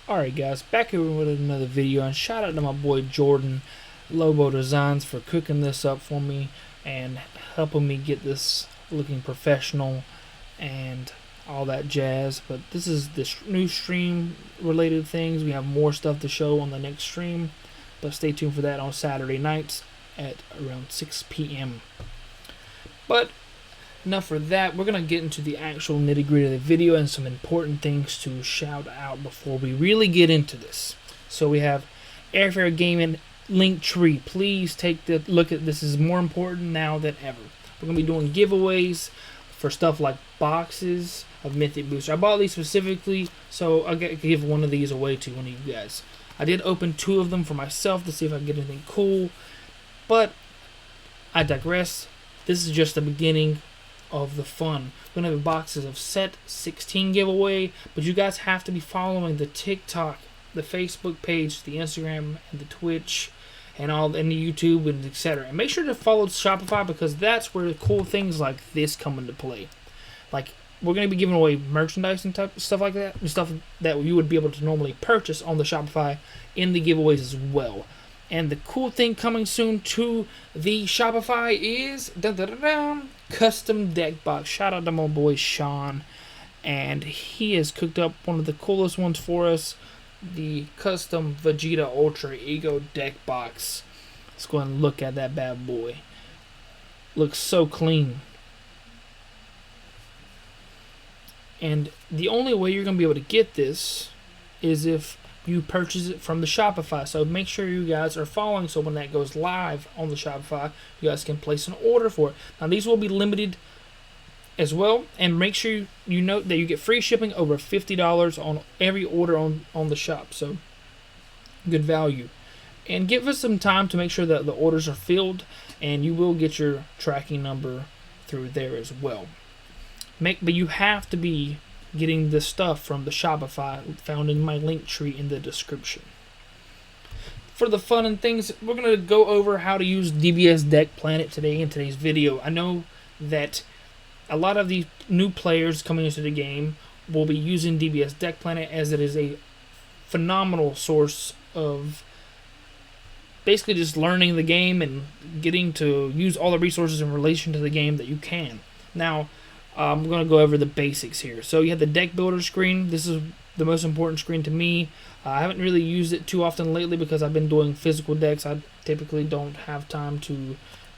Alright guys, back here with another video, and shout out to my boy Jordan Lobo Designs for cooking this up for me and helping me get this looking professional and all that jazz. But this is the new stream related things. We have more stuff to show on the next stream, but stay tuned for that on Saturday nights at around 6 p.m. But enough for that. We're going to get into the actual nitty-gritty of the video and some important things to shout out before we really get into this. So we have Airfare Gaming Linktree. Please take a look at this. Is more important now than ever. We're going to be doing giveaways for stuff like boxes of Mythic Booster. I bought these specifically so I could give one of these away to one of you guys. I did open 2 of them for myself to see if I could get anything cool, but I digress. This is just the beginning of the fun. We're gonna have boxes of set 16 giveaway, but you guys have to be following the TikTok, the Facebook page, the Instagram, and the Twitch, and the YouTube, and etc. And make sure to follow Shopify, because that's where cool things like this come into play. Like, we're gonna be giving away merchandise and type stuff like that, and stuff that you would be able to normally purchase on the Shopify in the giveaways as well. And the cool thing coming soon to the Shopify is custom deck box. Shout out to my boy Sean, and he has cooked up one of the coolest ones for us, the custom Vegeta Ultra Ego deck box. Let's go and look at that bad boy. Looks so clean. And the only way you're going to be able to get this is if you purchase it from the Shopify. So make sure you guys are following, so when that goes live on the Shopify, you guys can place an order for it. Now these will be limited as well, and make sure you note that you get free shipping over $50 on every order on the shop. So good value. And give us some time to make sure that the orders are filled, and you will get your tracking number through there as well. But you have to be getting this stuff from the Shopify found in my link tree in the description. For the fun and things, we're going to go over how to use DBS Deck Planet today in today's video. I know that a lot of these new players coming into the game will be using DBS Deck Planet, as it is a phenomenal source of basically just learning the game and getting to use all the resources in relation to the game that you can. Now, I'm going to go over the basics here. So you have the deck builder screen. This is the most important screen to me. I haven't really used it too often lately because I've been doing physical decks. I typically don't have time to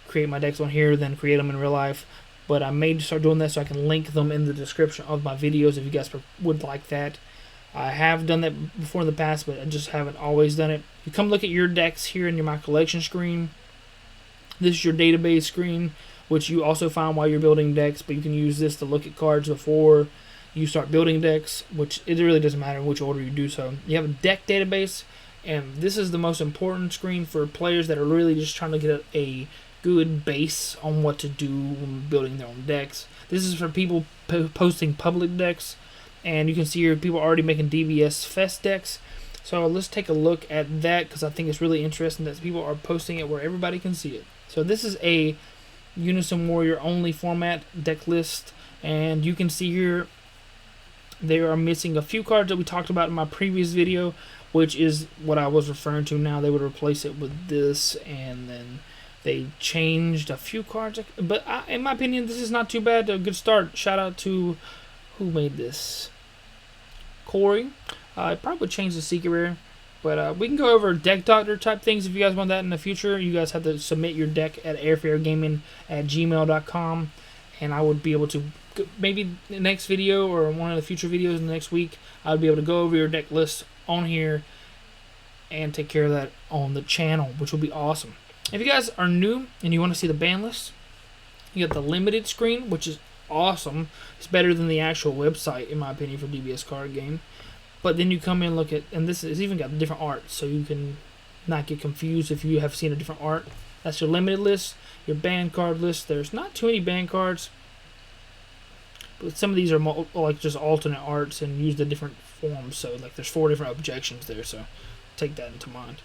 create my decks on here, then create them in real life. But I may start doing that so I can link them in the description of my videos if you guys would like that. I have done that before in the past, but I just haven't always done it. You come look at your decks here in my collection screen. This is your database screen, which you also find while you're building decks, but you can use this to look at cards before you start building decks, which it really doesn't matter in which order you do so. You have a deck database, and this is the most important screen for players that are really just trying to get a good base on what to do when building their own decks. This is for people posting public decks, and you can see here people are already making DBS Fest decks. So let's take a look at that, because I think it's really interesting that people are posting it where everybody can see it. So this is a Unison Warrior only format deck list, and you can see here they are missing a few cards that we talked about in my previous video, which is what I was referring to now. They would replace it with this, and then they changed a few cards, but in my opinion this is not too bad. A good start. Shout out to who made this, Corey. I probably would change the secret rare, but we can go over deck doctor type things if you guys want that in the future. You guys have to submit your deck at airfaregaming@gmail.com, and I would be able to, maybe the next video or one of the future videos in the next week, I would be able to go over your deck list on here and take care of that on the channel, which will be awesome. If you guys are new and you want to see the ban list, you got the limited screen, which is awesome. It's better than the actual website, in my opinion, for DBS card game. But then you come in and look at, and this has even got different art, so you can not get confused if you have seen a different art. That's your limited list. Your banned card list, there's not too many banned cards, but some of these are like just alternate arts and used in different forms. So like there's 4 different objections there, so take that into mind.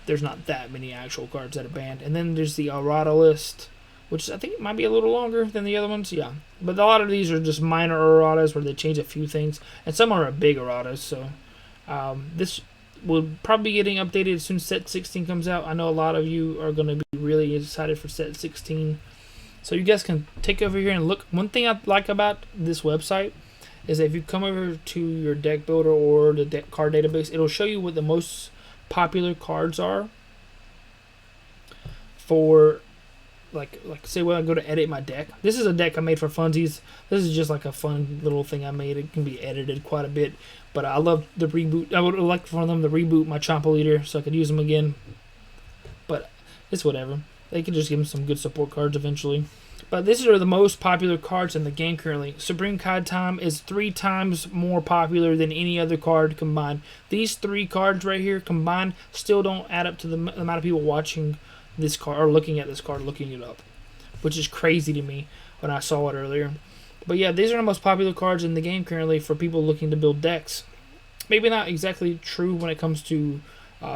There's not that many actual cards that are banned. And then there's the errata list, which I think might be a little longer than the other ones. Yeah, but a lot of these are just minor erratas where they change a few things, and some are big erratas. So This will probably be getting updated as soon as set 16 comes out. I know a lot of you are going to be really excited for set 16. So you guys can take over here and look. One thing I like about this website is that if you come over to your deck builder or the deck card database, it'll show you what the most popular cards are for, like say when I go to edit my deck. This is a deck I made for funsies. This is just like a fun little thing I made. It can be edited quite a bit, but I love the reboot. I would like for them to reboot my Champa Leader so I could use them again, but it's whatever. They can just give them some good support cards eventually. But these are the most popular cards in the game currently. Supreme Kai Time is 3 times more popular than any other card combined. These 3 cards right here combined still don't add up to the amount of people watching this card or looking at this card, looking it up, which is crazy to me when I saw it earlier. But yeah, these are the most popular cards in the game currently for people looking to build decks. Maybe not exactly true when it comes to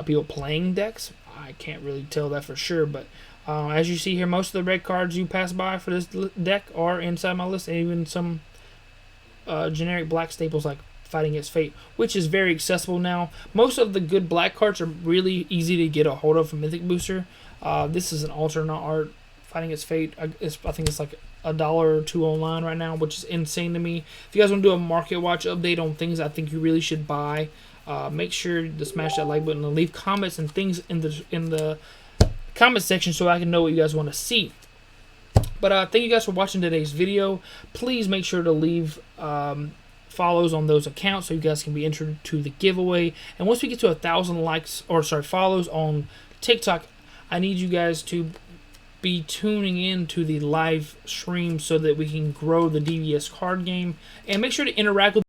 people playing decks. I can't really tell that for sure, but as you see here, most of the red cards you pass by for this deck are inside my list, and even some generic black staples like Fighting Against Fate, which is very accessible now. Most of the good black cards are really easy to get a hold of from Mythic Booster. This is an alternate art Fighting Against Fate. I think it's like $1 or $2 online right now, which is insane to me. If you guys want to do a market watch update on things I think you really should buy, make sure to smash that like button and leave comments and things in the comment section so I can know what you guys want to see. But thank you guys for watching today's video. Please make sure to leave follows on those accounts so you guys can be entered to the giveaway. And once we get to 1,000 follows on TikTok, I need you guys to be tuning in to the live stream so that we can grow the DBS card game, and make sure to interact with